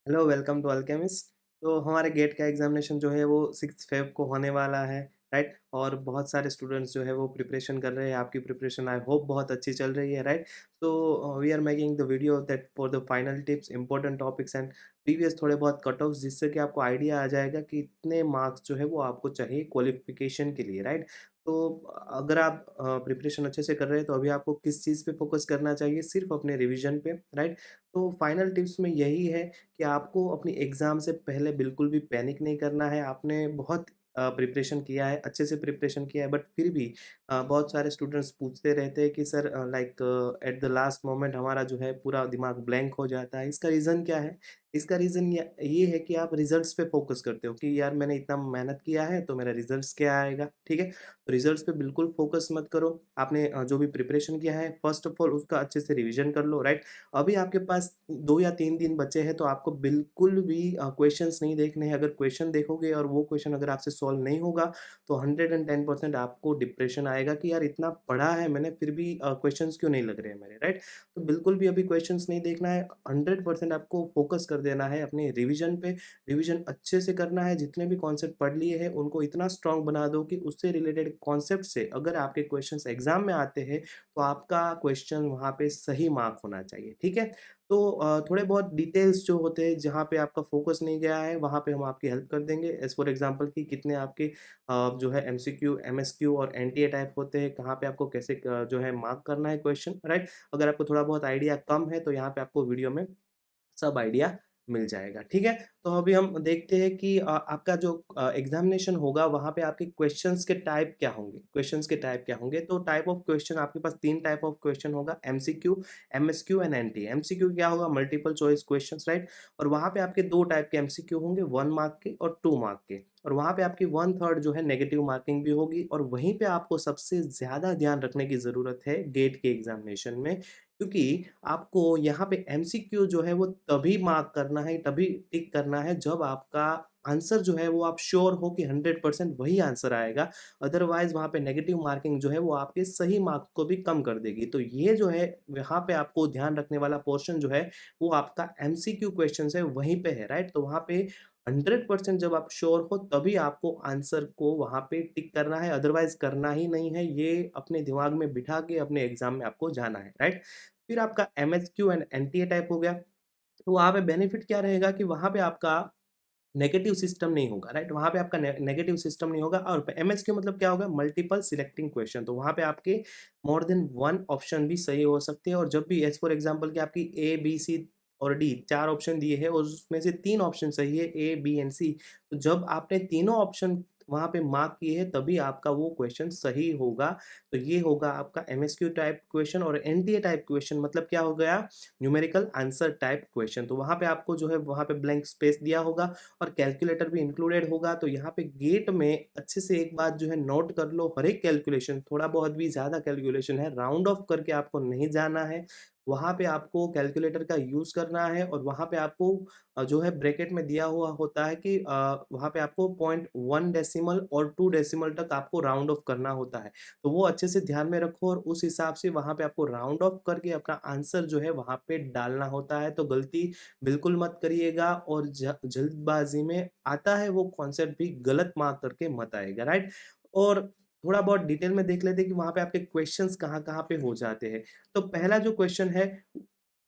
Hello, welcome to alchemist. तो हमारे gate का एग्जामिनेशन जो है वो 6 फेब को होने वाला है, राइट? और बहुत सारे स्टूडेंट्स जो है वो प्रिपरेशन कर रहे हैं। आपकी प्रिपरेशन आई होप बहुत अच्छी चल रही है, राइट? तो we are making the video that for the final tips, important topics and previous थोड़े बहुत कट ऑफ्स, जिससे कि आपको आइडिया आ जाएगा कि इतने मार्क्स जो है वो आपको चाहिए क्वालिफिकेशन के लिए, राइट? तो अगर आप प्रिपरेशन अच्छे से कर रहे हैं तो अभी आपको किस चीज़ पे फोकस करना चाहिए? सिर्फ अपने रिविजन पे, राइट? तो फाइनल टिप्स में यही है कि आपको अपनी एग्ज़ाम से पहले बिल्कुल भी पैनिक नहीं करना है। आपने बहुत प्रिपरेशन किया है, अच्छे से प्रिपरेशन किया है, बट फिर भी बहुत सारे स्टूडेंट्स पूछते रहते हैं कि sir like at the last moment हमारा जो है पूरा दिमाग ब्लैंक हो जाता है। इसका रीज़न क्या है? इसका रीज़न ये है कि आप रिज़ल्ट्स पे फ़ोकस करते हो कि यार मैंने इतना मेहनत किया है तो मेरा रिज़ल्ट्स क्या आएगा, ठीक है? तो रिज़ल्ट्स पे बिल्कुल फ़ोकस मत करो। आपने जो भी प्रिपरेशन किया है फर्स्ट ऑफ ऑल उसका अच्छे से रिविज़न कर लो, राइट? अभी आपके पास 2 या 3 दिन बचे हैं, तो आपको बिल्कुल भी क्वेश्चन्स नहीं देखने हैं। अगर क्वेश्चन देखोगे और वो क्वेश्चन अगर आपसे सॉल्व नहीं होगा, तो 110% आपको डिप्रेशन आएगा कि यार इतना पढ़ा है मैंने फिर भी क्वेश्चन्स क्यों नहीं लग रहे हैं मेरे, राइट? तो बिल्कुल भी अभी क्वेश्चन्स नहीं देखना है, 100% आपको फोकस कर देना है अपने रिविज़न पे। रिविज़न अच्छे से करना है, जितने भी कॉन्सेप्ट पढ़ लिए हैं, उनको इतना स्ट्रॉन्ग बना दो कि उससे रिलेटेड कॉन्सेप्ट से अगर आपके क्वेश्चन्स एग्ज़ाम में आते हैं, तो आपका क्वेश्चन वहाँ पे सही मार्क होना चाहिए, ठीक है? तो थोड़े बहुत डिटेल्स जो होते हैं जहाँ पे आपका फ़ोकस नहीं गया है, वहाँ पे हम आपकी हेल्प कर देंगे। एज़ फॉर एग्ज़ाम्पल कि कितने आपके जो है एमसीक्यू, एमएसक्यू और एनटीए टाइप होते हैं, कहाँ पे आपको कैसे जो है मार्क करना है क्वेश्चन, राइट? अगर आपको थोड़ा बहुत आइडिया कम है, तो यहाँ पे आपको वीडियो में सब आइडिया मिल जाएगा, ठीक है? तो अभी हम देखते हैं कि आपका जो एग्ज़ामिनेशन होगा वहाँ पे आपके क्वेश्चन्स के टाइप क्या होंगे? क्वेश्चन्स के टाइप क्या होंगे? तो टाइप ऑफ क्वेश्चन आपके पास 3 टाइप ऑफ क्वेश्चन होगा, MCQ, MSQ and NTA. MCQ क्या होगा? Multiple choice questions, right? और वहाँ पे आपके 2 टाइप के एमसीक्यू होंगे, 1 मार्क के और 2 मार्क के। और वहाँ पे आपकी 1/3 जो है नेगेटिव मार्किंग भी होगी, और वहीं पे आपको सबसे ज़्यादा ध्यान रखने की ज़रूरत है गेट के एग्ज़ामिनेशन में, क्योंकि आपको यहाँ पे एमसीक्यू जो है वो तभी मार्क करना है, तभी टिक करना है जब आपका आंसर जो है वो आप श्योर हो कि 100% वही आंसर आएगा। अदरवाइज़ वहाँ पे नेगेटिव मार्किंग जो है वो आपके सही मार्क्स को भी कम कर देगी। तो ये जो है यहाँ पे आपको ध्यान रखने वाला पोर्शन जो है वो आपका एमसीक्यू क्वेश्चन्स है वहीं पे है, राइट? तो वहाँ पे 100% जब आप श्योर हो तभी आपको आंसर को वहाँ पे टिक करना है, अदरवाइज़ करना ही नहीं है। ये अपने दिमाग में बिठा के अपने एग्ज़ाम में आपको जाना है, राइट? फिर आपका एमएसक्यू एंड एनटीए टाइप हो गया। तो वहाँ पे बेनिफिट क्या रहेगा कि वहाँ पे आपका नेगेटिव सिस्टम नहीं होगा, राइट? वहाँ पे आपका नेगेटिव सिस्टम नहीं होगा, और एमएसक्यू मतलब क्या होगा? Multiple selecting question. तो वहाँ पे आपके मोर देन 1 ऑप्शन भी सही हो सकते हैं, और जब भी एज़ फॉर एग्ज़ाम्पल कि आपकी ए, बी, सी और डी 4 ऑप्शन दिए हैं और उसमें से 3 ऑप्शन सही है, ए, बी एंड सी। तो जब आपने तीनों ऑप्शन वहाँ पे मार्क किए हैं तभी आपका वो क्वेश्चन सही होगा। तो ये होगा आपका एमएसक्यू टाइप क्वेश्चन। और एनटीए टाइप क्वेश्चन मतलब क्या हो गया? Numerical answer type question. तो वहाँ पे आपको जो है वहाँ पे ब्लैंक स्पेस दिया होगा और कैलकुलेटर भी इंक्लूडेड होगा। तो यहाँ पे गेट में अच्छे से एक बात जो है नोट कर लो, हर एक कैलकुलेशन, थोड़ा बहुत भी ज़्यादा कैलकुलेशन है, राउंड ऑफ करके आपको नहीं जाना है। वहाँ पे आपको कैलकुलेटर का यूज़ करना है, और वहाँ पे आपको जो है ब्रैकेट में दिया हुआ होता है कि वहाँ पे आपको 0.1 डेसिमल और 2 डेसिमल तक आपको राउंड ऑफ करना होता है। तो वो अच्छे से ध्यान में रखो, और उस हिसाब से वहाँ पे आपको राउंड ऑफ करके अपना आंसर जो है वहाँ पे डालना होता है। तो गलती बिल्कुल मत करिएगा, और जल्दबाज़ी में आता है वो कॉन्सेप्ट भी गलत मार्क करके मत आएगा, राइट? और थोड़ा बहुत डिटेल में देख लेते हैं कि वहाँ पे आपके क्वेश्चंस कहाँ-कहाँ पे हो जाते हैं। तो पहला जो क्वेश्चन है,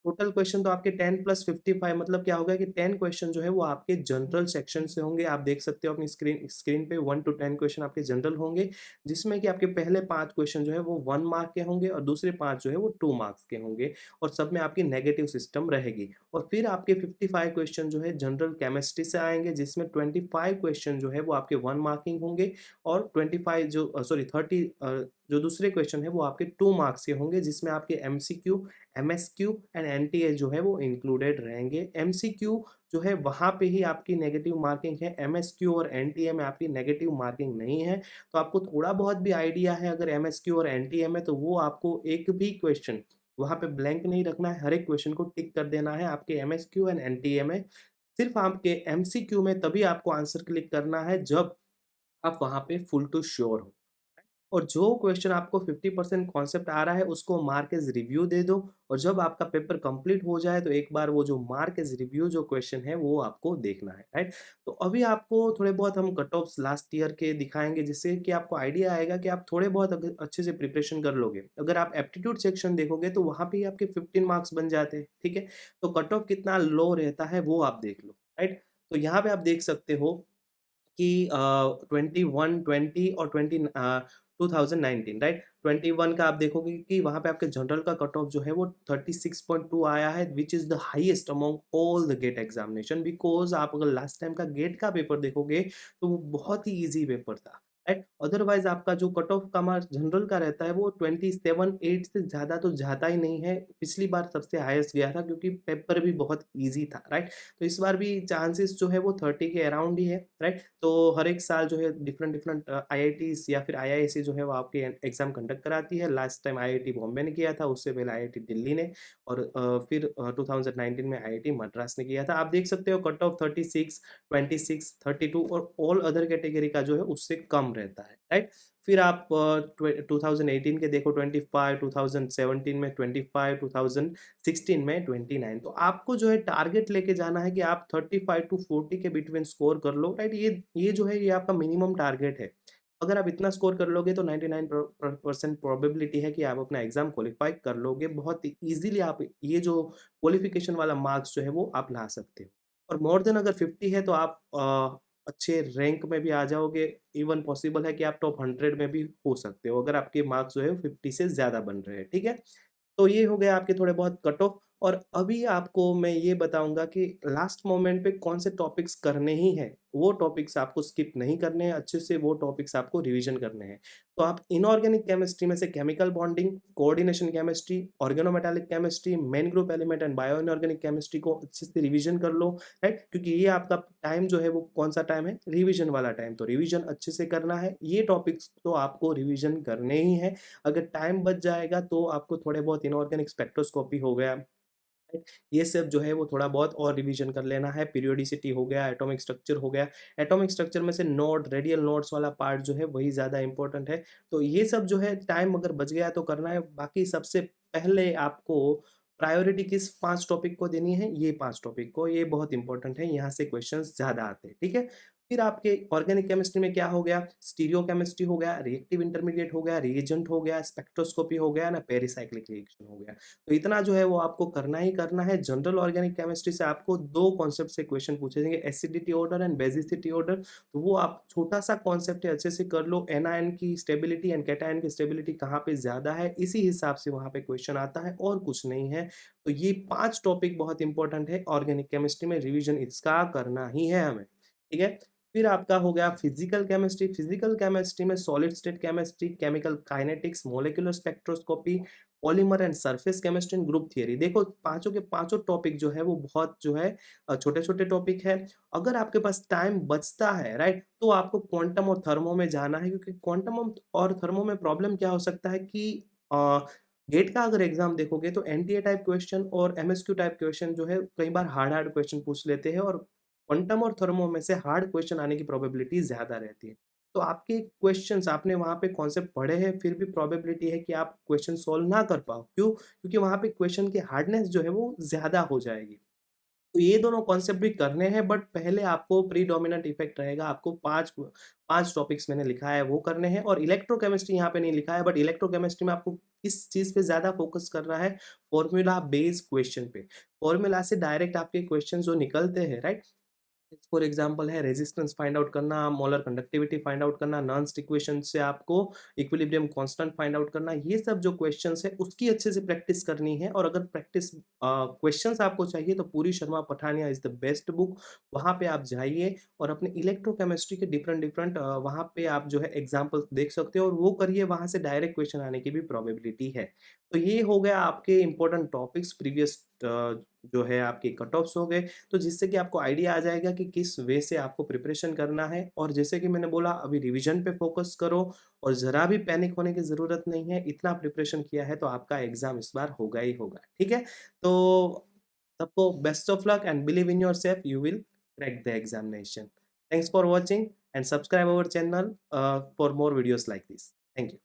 टोटल क्वेश्चन तो आपके 10 प्लस 55, मतलब क्या होगा कि 10 क्वेश्चन जो है वो आपके जनरल सेक्शन से होंगे। आप देख सकते हो अपनी स्क्रीन स्क्रीन पे 1 टू 10 क्वेश्चन आपके जनरल होंगे, जिसमें कि आपके पहले 5 क्वेश्चन जो है वो 1 मार्क के होंगे, और दूसरे 5 जो है वो 2 मार्क्स के होंगे, और सब में आपकी नेगेटिव सिस्टम रहेगी। और फिर आपके 55 क्वेश्चन जो है जनरल केमिस्ट्री से आएँगे, जिसमें 25 क्वेश्चन जो है वो आपके 1 मार्किंग होंगे, और 25 जो सॉरी 30 जो दूसरे क्वेश्चन है वो आपके 2 मार्क्स के होंगे, जिसमें आपके एमसीक्यू, एमएसक्यू एंड एनटीए जो है वो इंक्लूडेड रहेंगे। एमसीक्यू जो है वहाँ पे ही आपकी नेगेटिव मार्किंग है, एमएसक्यू और एनटीए में आपकी नेगेटिव मार्किंग नहीं है। तो आपको थोड़ा बहुत भी आइडिया है अगर एमएसक्यू और एनटीए में, तो वो आपको एक भी क्वेश्चन वहाँ पे ब्लैंक नहीं रखना है, हर एक क्वेश्चन को टिक कर देना है आपके एमएसक्यू एंड एनटीए में। सिर्फ आपके एमसीक्यू में तभी आपको आंसर क्लिक करना है जब आप वहाँ पे फुल टू श्योर हो। और जो क्वेश्चन आपको 50% कॉन्सेप्ट आ रहा है उसको मार्क एज़ रिव्यू दे दो और जब आपका पेपर कंप्लीट हो जाए तो एक बार वो जो मार्क एज़ रिव्यू जो क्वेश्चन है वो आपको देखना है, राइट? तो अभी आपको थोड़े बहुत हम कट ऑफ्स लास्ट ईयर के दिखाएँगे जिससे कि आपको आइडिया आएगा कि आप थोड़े बहुत अगर अच्छे से प्रिपरेशन कर लोगे। अगर आप एप्टीट्यूड सेक्शन देखोगे तो वहाँ पे ही आपके 15 मार्क्स बन जाते हैं, ठीक है? तो कट ऑफ कितना लो रहता है वो आप देख लो, राइट? तो यहाँ पे आप देख सकते हो कि 21, 20 और 2019 राइट? 21 का आप देखोगे कि वहाँ पे आपके जनरल का कट ऑफ जो है वो 36.2 आया है which is the highest among all the GATE examination because आप अगर लास्ट टाइम का गेट का पेपर देखोगे तो वो बहुत ही ईज़ी पेपर था, राइट? अदरवाइज़ आपका जो कट ऑफ का मार्क्स जनरल का रहता है वो 27-8 से ज़्यादा तो जाता ही नहीं है। पिछली बार सबसे हाईएस्ट गया था क्योंकि पेपर भी बहुत ईज़ी था, राइट? तो इस बार भी चांसेस जो है वो 30 के अराउंड ही है, राइट? तो हर एक साल जो है डिफरेंट आईआईटीज़ या फिर आईआईएससी जो है वो आपके एग्ज़ाम कंडक्ट कराती है। लास्ट टाइम आईआईटी बॉम्बे ने किया था, उससे पहले आईआईटी दिल्ली ने और फिर 2019 में आईआईटी मद्रास ने किया था। आप देख सकते हो कट ऑफ 36, 26, 32 और ऑल अदर कैटेगरी का जो है उससे कम रहता है, राइट? फिर आप 2018 के देखो 25, 2017 में 25, 2016 में 29 तो आपको जो है टारगेट लेके जाना है कि आप 35 टू 40 के बिटवीन स्कोर कर लो, राइट? ये जो है ये आपका मिनिमम टारगेट है। अगर आप इतना स्कोर कर लोगे तो 99% प्रोबेबिलिटी है कि आप अपना एग्ज़ाम क्वालीफाई कर लोगे। बहुत ईज़िली आप ये जो क्वालिफ़िकेशन वाला मार्क्स जो है वो आप ला सकते हो। और मोर देन अगर 50 है तो आप अच्छे रैंक में भी आ जाओगे। इवन पॉसिबल है कि आप टॉप 100 में भी हो सकते हो अगर आपके मार्क्स जो है 50 से ज़्यादा बन रहे हैं, ठीक है? तो ये हो गए आपके थोड़े बहुत कट ऑफ और अभी आपको मैं ये बताऊँगा कि लास्ट मोमेंट पे कौन से टॉपिक्स करने ही हैं। वो टॉपिक्स आपको स्किप नहीं करने हैं, अच्छे से वो टॉपिक्स आपको रिवीजन करने हैं। तो आप इनऑर्गेनिक केमिस्ट्री में से chemical bonding, coordination chemistry, organometallic chemistry, main group element and bio inorganic chemistry को अच्छे से रिवीजन कर लो, राइट? क्योंकि ये आपका टाइम जो है वो कौन-सा टाइम है? रिवीजन वाला टाइम। तो रिवीजन अच्छे से करना है। ये टॉपिक्स तो आपको रिवीजन करने ही हैं। अगर टाइम बच जाएगा तो आपको थोड़े बहुत इनऑर्गेनिक स्पेक्ट्रोस्कोपी हो गया, राइट? ये सब जो है वो थोड़ा बहुत और रिवीजन कर लेना है, पीरियोडिसिटी हो गया, एटॉमिक स्ट्रक्चर हो गया। एटॉमिक स्ट्रक्चर में से नोड, रेडियल नोड्स वाला पार्ट जो है वही ज़्यादा इम्पोर्टेंट है। तो ये सब जो है टाइम अगर बच गया तो करना है, बाकी सबसे पहले आपको प्रायोरिटी किस 5 टॉपिक को देनी है, ये 5 टॉपिक को, ये बहुत इम्पोर्टेंट है, यहाँ से क्वेश्चंस ज़्यादा आते हैं, ठीक है? फिर आपके ऑर्गेनिक केमिस्ट्री में क्या हो गया, स्टीरियो केमिस्ट्री हो गया, रिएक्टिव इंटरमीडिएट हो गया, रिएजेंट हो गया, स्पेक्ट्रोस्कोपी हो गया ना, पेरिसाइक्लिक रिएक्शन हो गया। तो इतना जो है वो आपको करना ही करना है। जनरल ऑर्गेनिक केमिस्ट्री से आपको 2 कॉन्सेप्ट से क्वेश्चन पूछे जाएँगे, acidity order and basicity order. तो वो आप छोटा-सा कॉन्सेप्ट है, अच्छे से कर लो। एनायन की स्टेबिलिटी एंड कैटायन की स्टेबिलिटी कहाँ पे ज़्यादा है, इसी हिसाब से वहाँ पे क्वेश्चन आता है और कुछ नहीं है। तो ये 5 टॉपिक बहुत इंपॉर्टेंट है ऑर्गेनिक केमिस्ट्री में, रिवीजन इसका करना ही है हमें, ठीक है? फिर आपका हो गया फिजिकल केमिस्ट्री में solid state chemistry, chemical kinetics, molecular spectroscopy, polymer and surface chemistry and group theory. देखो पाँचों के पाँचों टॉपिक जो है वो बहुत जो है छोटे-छोटे टॉपिक है। अगर आपके पास टाइम बचता है, राइट? तो आपको क्वांटम और थर्मो में जाना है क्योंकि क्वांटम और थर्मो में प्रॉब्लम क्या हो सकता है कि अ, गेट का अगर एग्ज़ाम देखोगे तो एनटीए टाइप क्वेश्चन और एमएसक्यू टाइप क्वेश्चन जो है कई बार हार्ड-हार्ड क्वेश्चन पूछ लेते हैं और क्वांटम और थर्मो में से हार्ड क्वेश्चन आने की प्रोबेबिलिटी ज़्यादा रहती है। तो आपके क्वेश्चन्स आपने वहाँ पे कॉन्सेप्ट पढ़े हैं, फिर भी प्रोबेबिलिटी है कि आप क्वेश्चन सॉल्व ना कर पाओ। क्यों? क्योंकि वहाँ पे क्वेश्चन की हार्डनेस जो है वो ज़्यादा हो जाएगी। तो ये दोनों कॉन्सेप्ट भी करने हैं बट पहले आपको प्रीडोमिनेंट इफेक्ट रहेगा, आपको 5 टॉपिक्स मैंने लिखा है वो करने हैं और इलेक्ट्रोकेमिस्ट्री यहाँ पे नहीं लिखा है बट इलेक्ट्रोकेमिस्ट्री में आपको किस चीज़ पे ज़्यादा फोकस करना है? फॉर्मूला बेस्ड क्वेश्चन पे। फॉर्मूला से डायरेक्ट आपके क्वेश्चन जो निकलते हैं, राइट? फॉर एग्जांपल है रेजिस्टेंस फाइंड आउट करना, मोलर कंडक्टिविटी फाइंड आउट करना, नॉन्स्ट इक्वेशन से आपको इक्विलिब्रियम कांस्टेंट फाइंड आउट करना, ये सब जो क्वेश्चंस है उसकी अच्छे से प्रैक्टिस करनी है और अगर प्रैक्टिस क्वेश्चंस आपको चाहिए तो पूरी Sharma Pathania is the best book. वहाँ पे आप जाइए और अपने इलेक्ट्रोकेमिस्ट्री के डिफरेंट वहाँ पे आप जो है एग्जाम्पल्स देख सकते हो और वो करिए, वहाँ से डायरेक्ट क्वेश्चन आने की भी प्रोबेबिलिटी है। तो ये हो गया आपके इंपॉर्टेंट टॉपिक्स प्रीवियस जो है आपके कट ऑफ्स हो गए। तो जिससे कि आपको आइडिया आ जाएगा कि किस वे से आपको प्रिपरेशन करना है और जैसे कि मैंने बोला अभी रिवीजन पे फोकस करो और ज़रा भी पैनिक होने की ज़रूरत नहीं है। इतना प्रिपरेशन किया है तो आपका एग्ज़ाम इस बार होगा ही होगा, ठीक है? तो सबको best of luck and believe in yourself, you will crack the examination. Thanks for watching and subscribe our channel for more videos like this. Thank you.